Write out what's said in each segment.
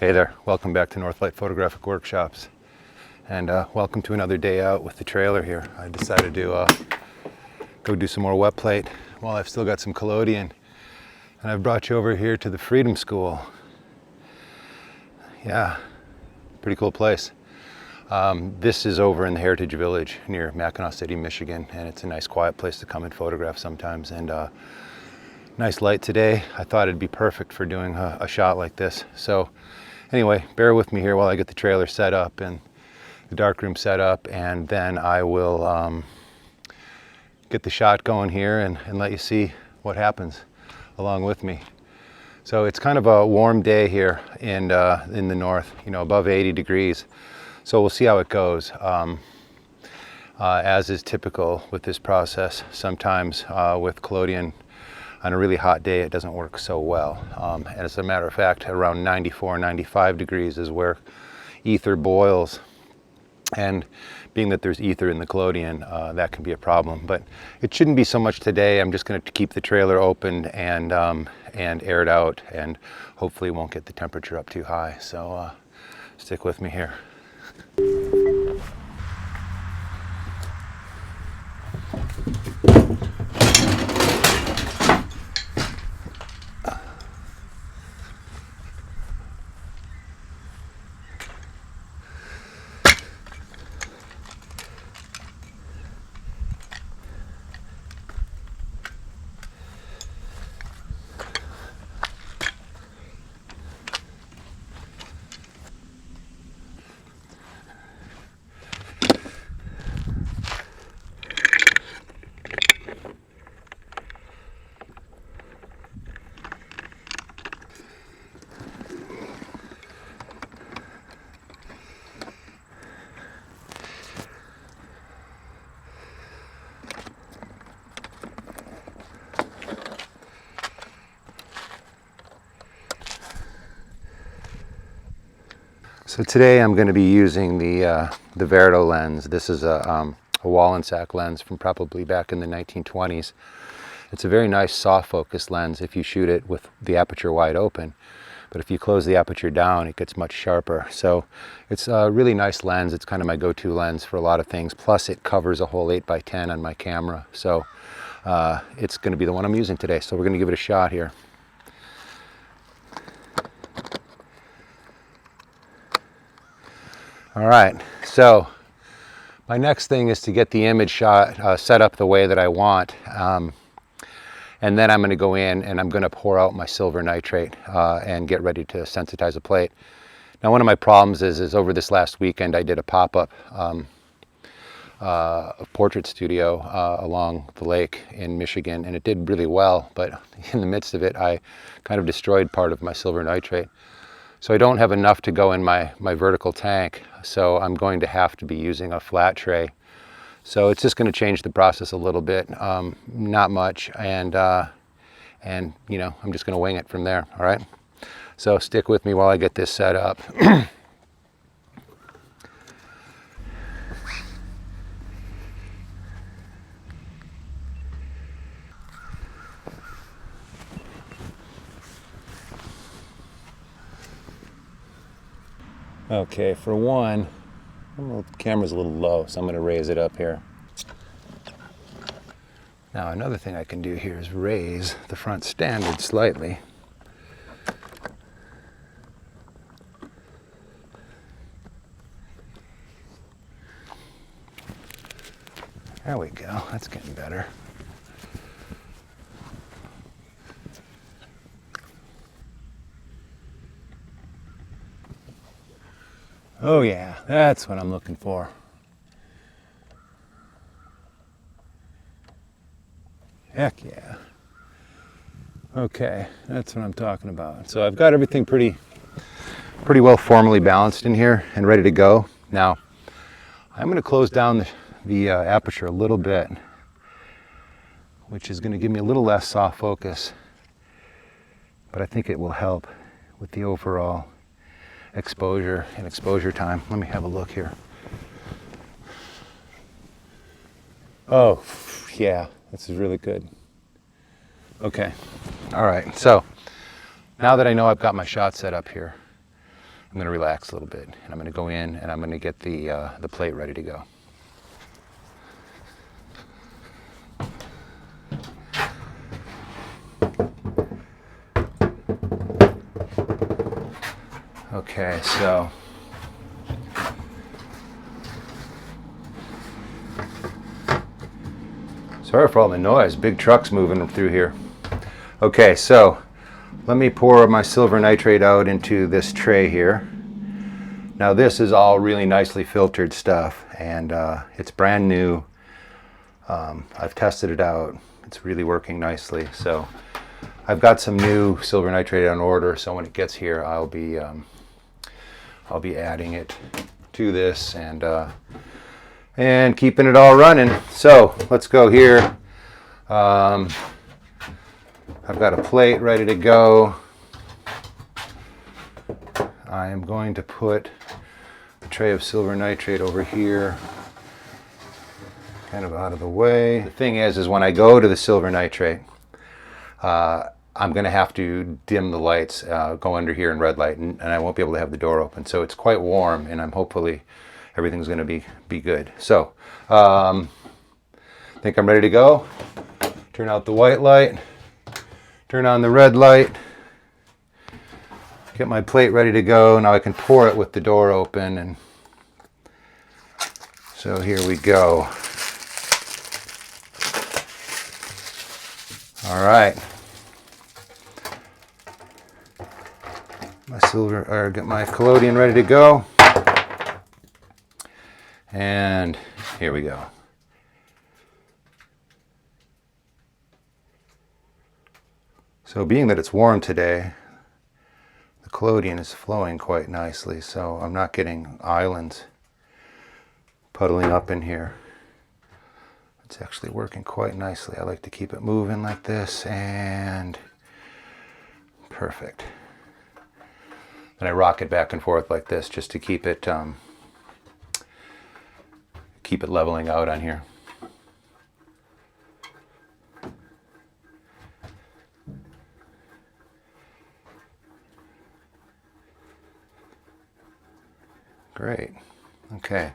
Hey there, welcome back to Northlight Photographic Workshops, and welcome to another day out with the trailer here. I decided to go do some more wet plate while I've still got some collodion, and I've brought you over here to the Freedom School. Yeah, pretty cool place. This is over in the Heritage Village near Mackinaw City, Michigan, and it's a nice quiet place to come and photograph sometimes. And nice light today. I thought it'd be perfect for doing a shot like this. So anyway, bear with me here while I get the trailer set up and the darkroom set up, and then I will get the shot going here and let you see what happens along with me. So it's kind of a warm day here in the north, you know, above 80 degrees. So we'll see how it goes. As is typical with this process, sometimes with collodion, on a really hot day, it doesn't work so well. And as a matter of fact, around 94, 95 degrees is where ether boils. And being that there's ether in the collodion, that can be a problem. But it shouldn't be so much today. I'm just going to keep the trailer open and air it out, and hopefully won't get the temperature up too high. So stick with me here. So today I'm going to be using the Verito lens. This is a Wallensack lens from probably back in the 1920s. It's a very nice soft focus lens if you shoot it with the aperture wide open. But if you close the aperture down, it gets much sharper. So it's a really nice lens. It's kind of my go-to lens for a lot of things. Plus it covers a whole 8x10 on my camera. So it's going to be the one I'm using today. So we're going to give it a shot here. All right, so my next thing is to get the image shot set up the way that I want. And then I'm going to go in and I'm going to pour out my silver nitrate and get ready to sensitize a plate. Now, one of my problems is over this last weekend I did a pop-up portrait studio along the lake in Michigan, and it did really well, but in the midst of it I kind of destroyed part of my silver nitrate. So I don't have enough to go in my vertical tank, so I'm going to have to be using a flat tray. So it's just going to change the process a little bit, not much, and you know, I'm just going to wing it from there. All right. So stick with me while I get this set up. Okay, for one, the camera's a little low, so I'm going to raise it up here. Now another thing I can do here is raise the front standard slightly. There we go, that's getting better. Oh yeah, that's what I'm looking for. Heck yeah. Okay, that's what I'm talking about. So I've got everything pretty well formally balanced in here and ready to go. Now, I'm going to close down the aperture a little bit, which is going to give me a little less soft focus, but I think it will help with the overall exposure and exposure time. Let me have a look here. Oh, yeah, this is really good. Okay, all right, so now that I know I've got my shot set up here, I'm going to relax a little bit, and I'm going to go in and I'm going to get the plate ready to go. Okay, so sorry for all the noise, big trucks moving through here. Okay, so let me pour my silver nitrate out into this tray here. Now this is all really nicely filtered stuff, and it's brand new. I've tested it out. It's really working nicely. So I've got some new silver nitrate on order, so when it gets here I'll be adding it to this and keeping it all running. So let's go here. I've got a plate ready to go. I am going to put a tray of silver nitrate over here, kind of out of the way. The thing is when I go to the silver nitrate, I'm going to have to dim the lights, go under here in red light, and I won't be able to have the door open. So it's quite warm, and I'm hopefully everything's going to be good. So I think I'm ready to go. Turn out the white light, turn on the red light, get my plate ready to go. Now I can pour it with the door open, and so here we go. All right. Get my collodion ready to go. And here we go. So being that it's warm today, the collodion is flowing quite nicely, so I'm not getting islands puddling up in here. It's actually working quite nicely. I like to keep it moving like this, and perfect. And I rock it back and forth like this just to keep it leveling out on here. Great. Okay.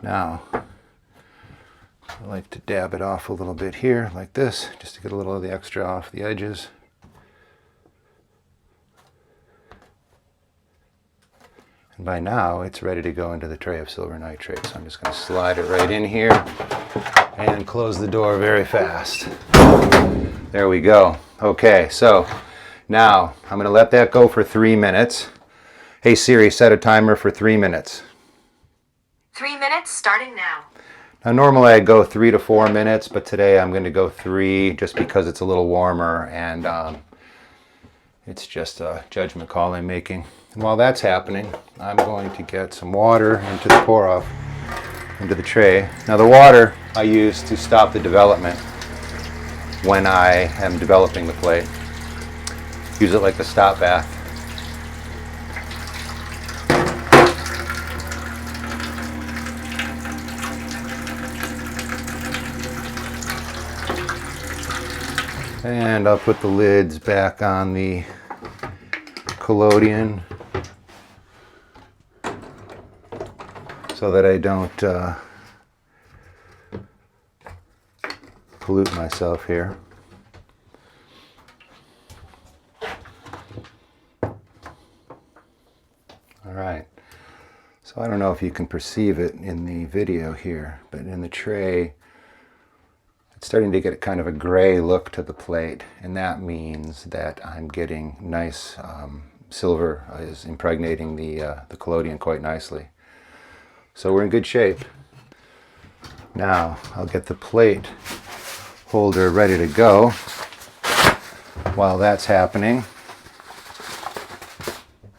Now I like to dab it off a little bit here like this, just to get a little of the extra off the edges. And by now it's ready to go into the tray of silver nitrate. So I'm just going to slide it right in here and close the door very fast. There we go. Okay, so now I'm going to let that go for 3 minutes. Hey Siri, set a timer for 3 minutes. 3 minutes starting now. Now normally I go 3 to 4 minutes, but today I'm going to go 3 just because it's a little warmer, and it's just a judgment call I'm making. And while that's happening, I'm going to get some water into the pour-off, into the tray. Now the water I use to stop the development when I am developing the plate. Use it like a stop bath. And I'll put the lids back on the collodion so that I don't pollute myself here. All right. So I don't know if you can perceive it in the video here, but in the tray, it's starting to get kind of a gray look to the plate, and that means that I'm getting nice silver is impregnating the collodion quite nicely. So we're in good shape. Now I'll get the plate holder ready to go. While that's happening,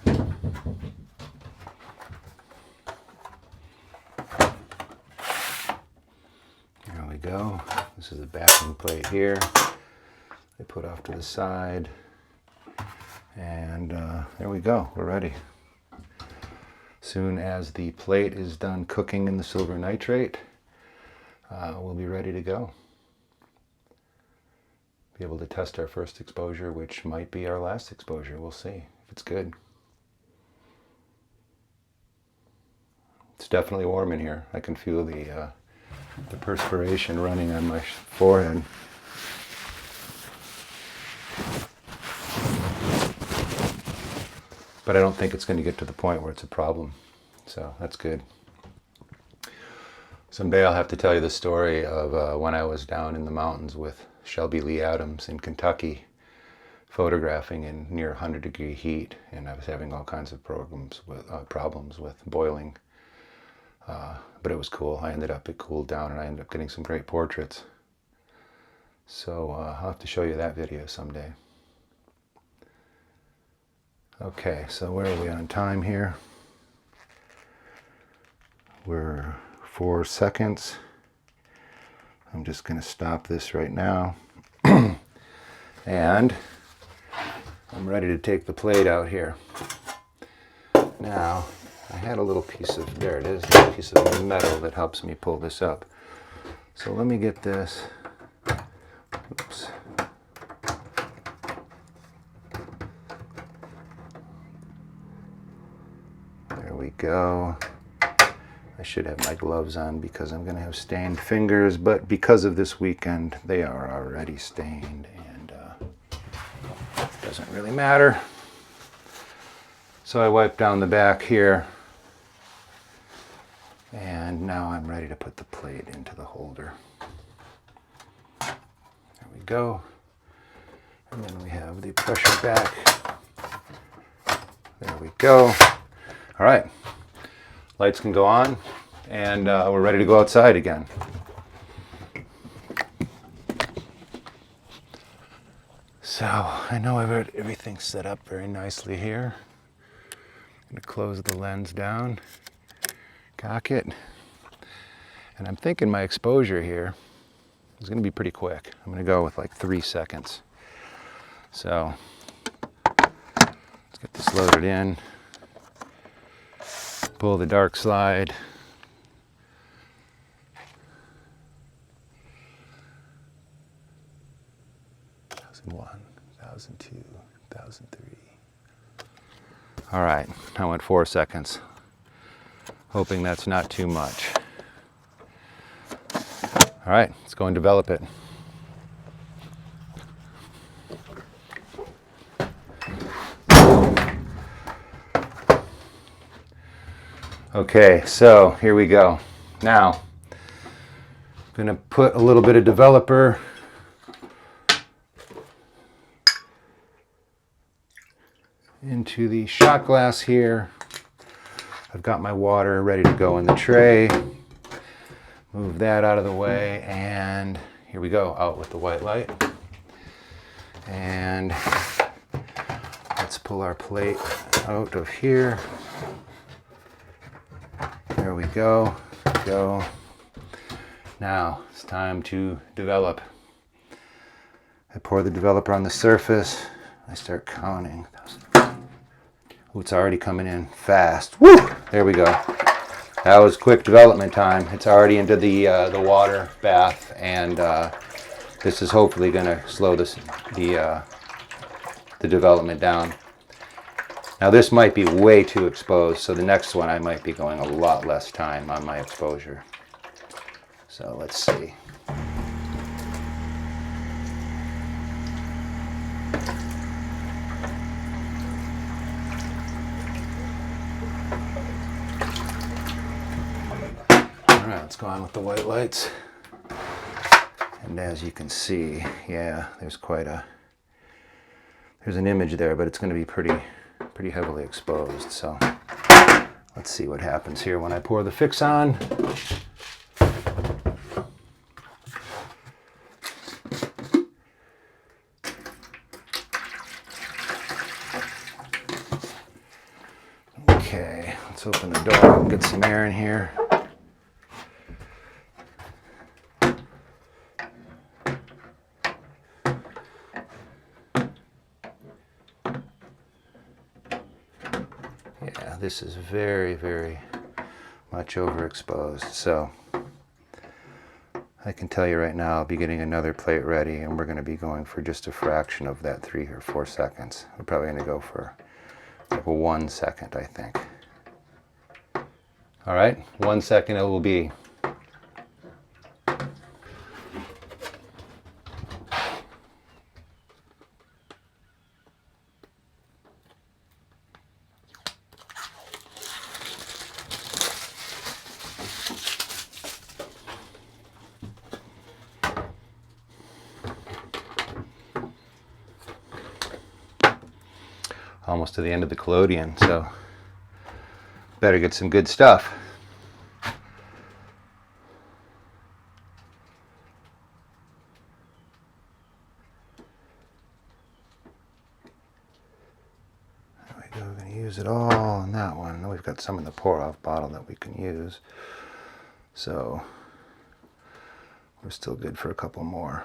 there we go. This is the backing plate here. I put off to the side, and there we go. We're ready. Soon as the plate is done cooking in the silver nitrate, we'll be ready to go. Be able to test our first exposure, which might be our last exposure. We'll see if it's good. It's definitely warm in here. I can feel the perspiration running on my forehead. But I don't think it's going to get to the point where it's a problem. So that's good. Someday I'll have to tell you the story of when I was down in the mountains with Shelby Lee Adams in Kentucky, photographing in near 100-degree heat, and I was having all kinds of problems with boiling. But it was cool. It cooled down, and I ended up getting some great portraits. So I'll have to show you that video someday. Okay, so where are we on time here? We're 4 seconds. I'm just going to stop this right now. And I'm ready to take the plate out here. Now, I had a little piece of, there it is, a little piece of metal that helps me pull this up. So let me get this. Oops. There we go. I should have my gloves on because I'm going to have stained fingers, but because of this weekend, they are already stained, and it doesn't really matter. So I wiped down the back here, and now I'm ready to put the plate into the holder. There we go. And then we have the pressure back. There we go. All right. Lights can go on, and we're ready to go outside again. So I know I've got everything set up very nicely here. I'm going to close the lens down, cock it, and I'm thinking my exposure here is going to be pretty quick. I'm going to go with like 3 seconds. So let's get this loaded in. Pull the dark slide. (1001, 1002, 1003). All right, I went 4 seconds. Hoping that's not too much. All right, let's go and develop it. Okay, so here we go. Now, I'm going to put a little bit of developer into the shot glass here. I've got my water ready to go in the tray. Move that out of the way, and here we go, out with the white light. And let's pull our plate out of here. There we go. Go. Now it's time to develop. I pour the developer on the surface. I start counting. Ooh, it's already coming in fast. Woo! There we go. That was quick development time. It's already into the water bath, and this is hopefully going to slow the development down. Now this might be way too exposed, so the next one I might be going a lot less time on my exposure. So let's see. All right, let's go on with the white lights. And as you can see, yeah, there's an image there, but it's going to be pretty heavily exposed. So let's see what happens here when I pour the fix on. Okay, let's open the door and get some air in here. Yeah, this is very much overexposed. So I can tell you right now, I'll be getting another plate ready, and we're going to be going for just a fraction of that 3 or 4 seconds. We're probably going to go for like 1 second, I think. All right, 1 second it will be. Almost to the end of the collodion, so better get some good stuff. There we go, we're going to use it all on that one. Then we've got some in the pour-off bottle that we can use. So we're still good for a couple more.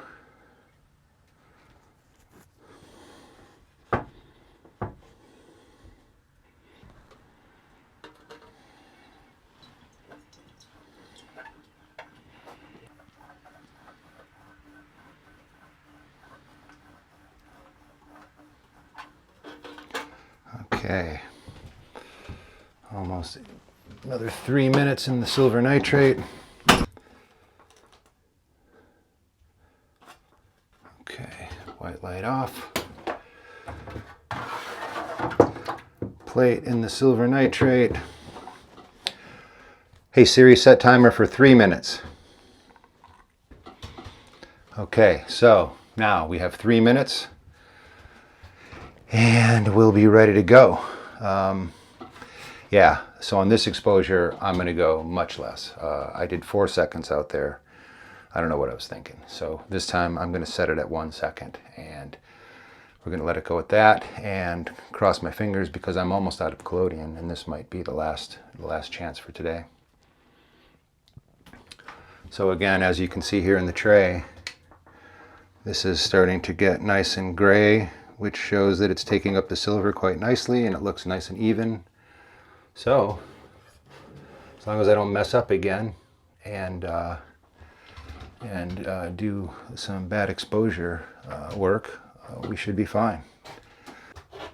Okay, almost another 3 minutes in the silver nitrate. Okay, white light off. Plate in the silver nitrate. Hey Siri, set timer for 3 minutes. Okay, so now we have 3 minutes. And we'll be ready to go. Yeah, so on this exposure, I'm going to go much less. I did 4 seconds out there. I don't know what I was thinking. So this time I'm going to set it at 1 second. And we're going to let it go at that and cross my fingers because I'm almost out of collodion. And this might be the last chance for today. So again, as you can see here in the tray, this is starting to get nice and gray, which shows that it's taking up the silver quite nicely and it looks nice and even. So, as long as I don't mess up again and do some bad exposure work, we should be fine.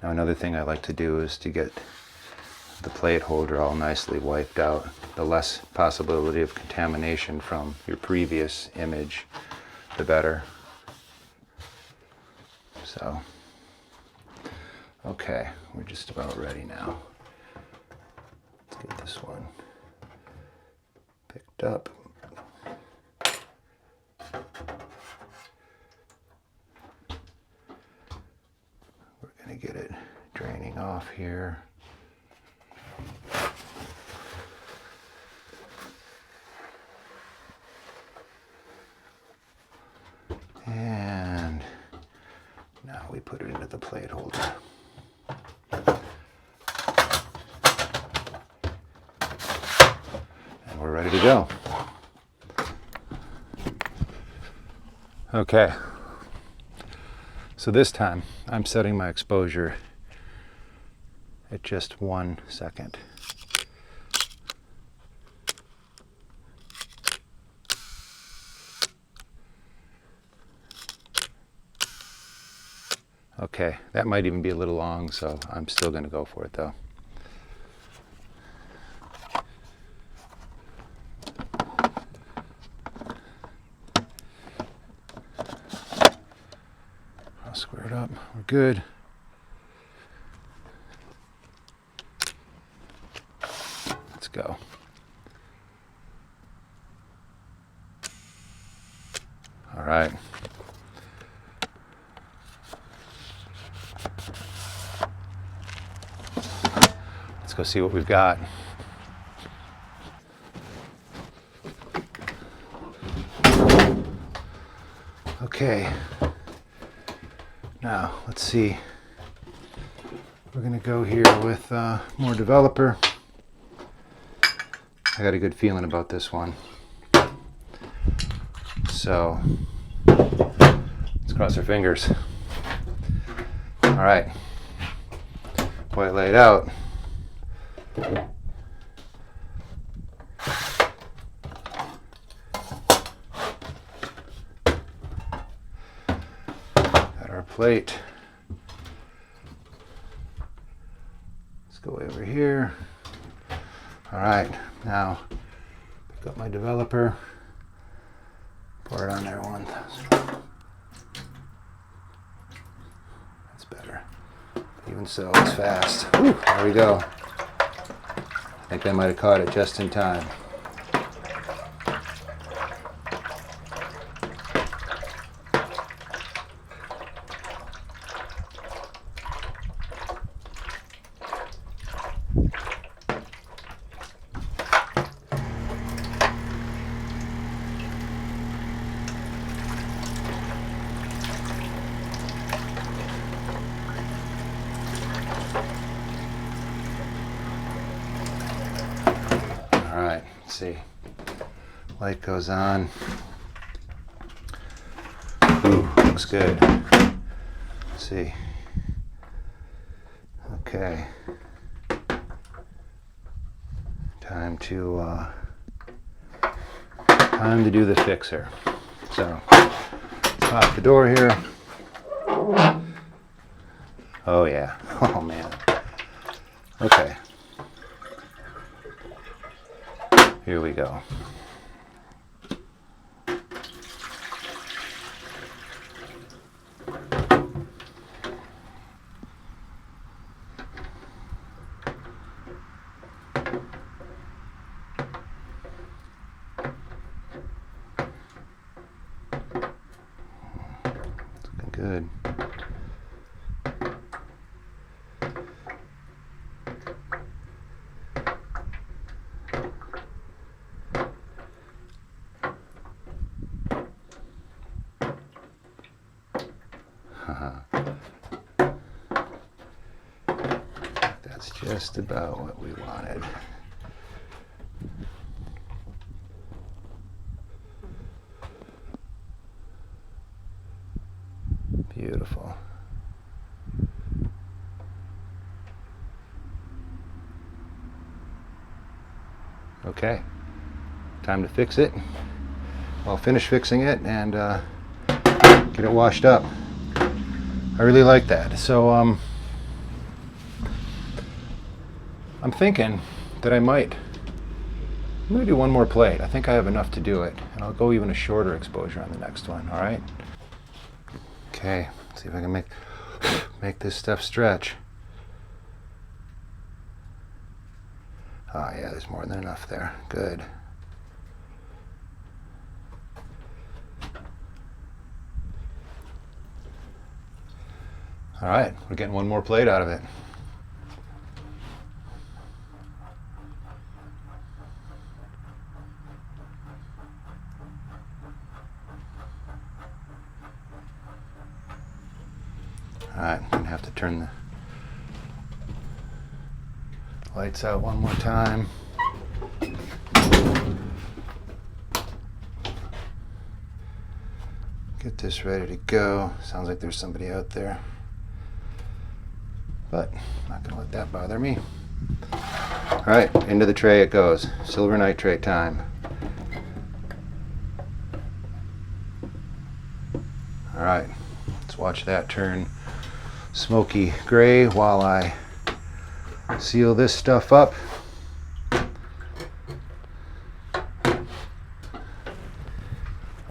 Now another thing I like to do is to get the plate holder all nicely wiped out. The less possibility of contamination from your previous image, the better. So, okay, we're just about ready now. Let's get this one picked up. We're going to get it draining off here. And now we put it into the plate holder. And we're ready to go. Okay. So this time I'm setting my exposure at just 1 second. Okay, that might even be a little long, so I'm still going to go for it though. I'll square it up. We're good. Let's go. All right. Let's go see what we've got. Okay. Now, let's see. We're going to go here with more developer. I got a good feeling about this one. So, let's cross our fingers. All right. White light out. Got our plate. Let's go over here. All right, now pick up my developer, pour it on there 1,000. That's better. Even so, it's fast. Whew, there we go. I think I might have caught it just in time. All right, let's see. Light goes on. Ooh, looks good. Let's see. Okay. Time to do the fixer. So, pop the door here. Oh yeah. Oh man. Okay. Here we go. It's looking good. That's just about what we wanted. Beautiful. Okay, time to fix it. I'll finish fixing it and get it washed up. I really like that. So I'm thinking that I'm gonna do one more plate. I think I have enough to do it, and I'll go even a shorter exposure on the next one. All right. Okay. Let's see if I can make this stuff stretch. Oh yeah, there's more than enough there. Good. All right, we're getting one more plate out of it. All right, I'm gonna have to turn the lights out one more time. Get this ready to go. Sounds like there's somebody out there, but I'm not gonna let that bother me. All right, into the tray it goes. Silver nitrate time. All right, let's watch that turn smoky gray while I seal this stuff up.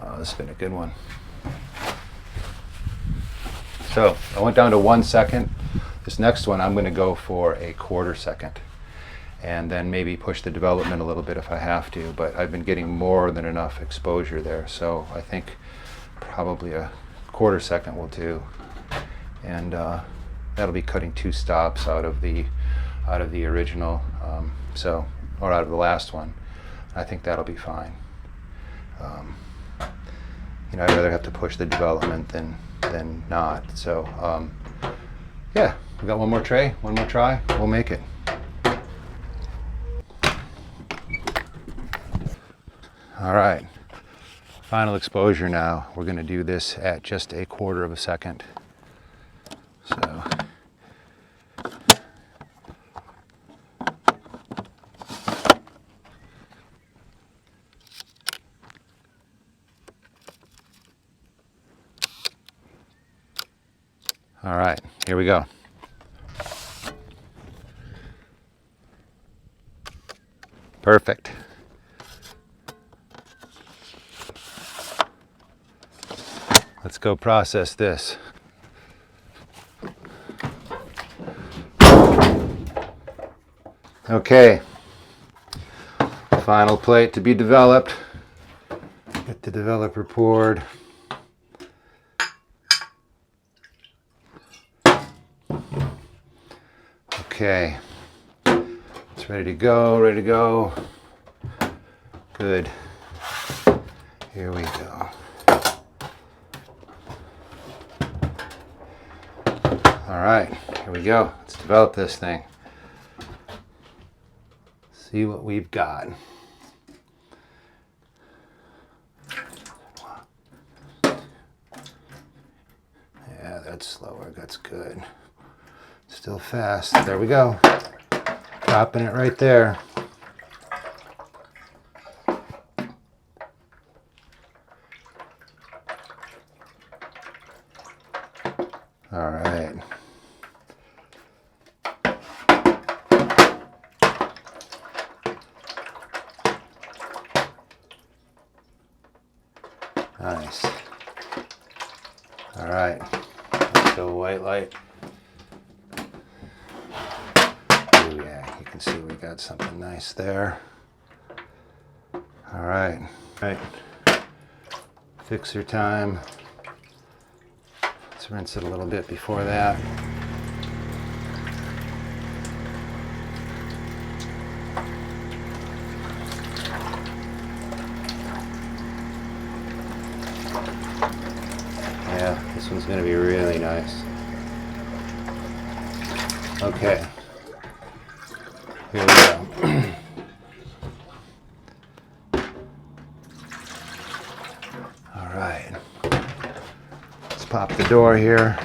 Oh, this has been a good one. So I went down to 1 second. This next one I'm going to go for a 1/4 second, and then maybe push the development a little bit if I have to, but I've been getting more than enough exposure there, so I think probably a 1/4 second will do, and that'll be cutting 2 stops out of the original, or out of the last one. I think that'll be fine. I'd rather have to push the development than not. So yeah, we got one more tray, one more try, we'll make it. All right, final exposure now. We're going to do this at just a 1/4 second. So all right, here we go. Perfect. Let's go process this. Okay, final plate to be developed. Get the developer poured. Okay, it's ready to go, ready to go. Good. Here we go. All right, here we go. Let's develop this thing. See what we've got. Yeah, that's slower. That's good. Still fast. There we go. Dropping it right there. All right. Nice. All right. Let's go white light. Oh yeah, you can see we got something nice there. All right. Right. Fixer time. Let's rinse it a little bit before that. Yeah, this one's going to be really nice. Okay. Here we go. All right. Let's pop the door here.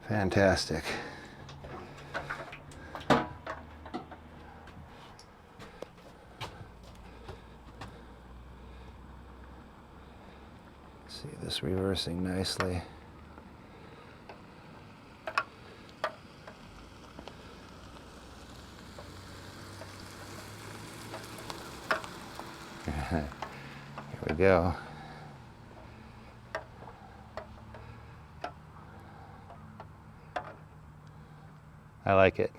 Fantastic. See this reversing nicely. Here we go. I like it.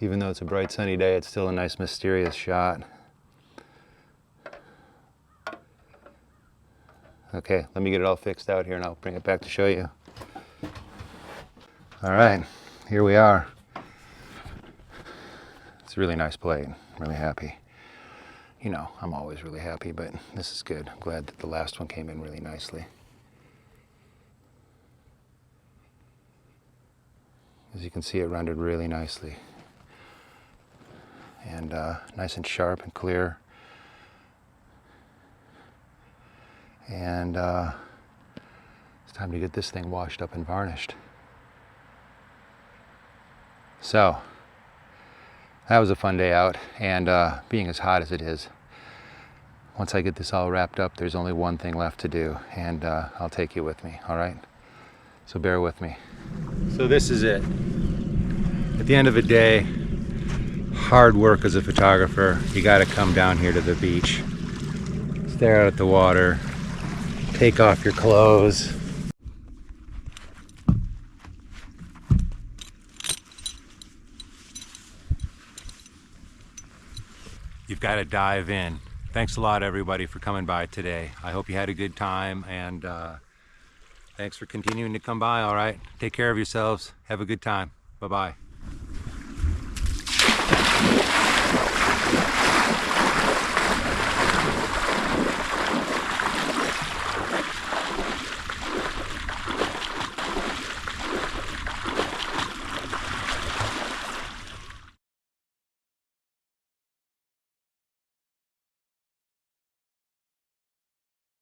Even though it's a bright sunny day, it's still a nice mysterious shot. Okay, let me get it all fixed out here and I'll bring it back to show you. All right, here we are. It's a really nice plate. I'm really happy. You know, I'm always really happy, but this is good. I'm glad that the last one came in really nicely. As you can see, it rendered really nicely. And nice and sharp and clear. And it's time to get this thing washed up and varnished. So, that was a fun day out, and being as hot as it is, once I get this all wrapped up, there's only one thing left to do, and I'll take you with me, all right? So bear with me. So this is it. At the end of the day, hard work as a photographer. You gotta come down here to the beach, stare out at the water, take off your clothes. You've got to dive in. Thanks a lot, everybody, for coming by today. I hope you had a good time, and thanks for continuing to come by, all right? Take care of yourselves. Have a good time. Bye-bye.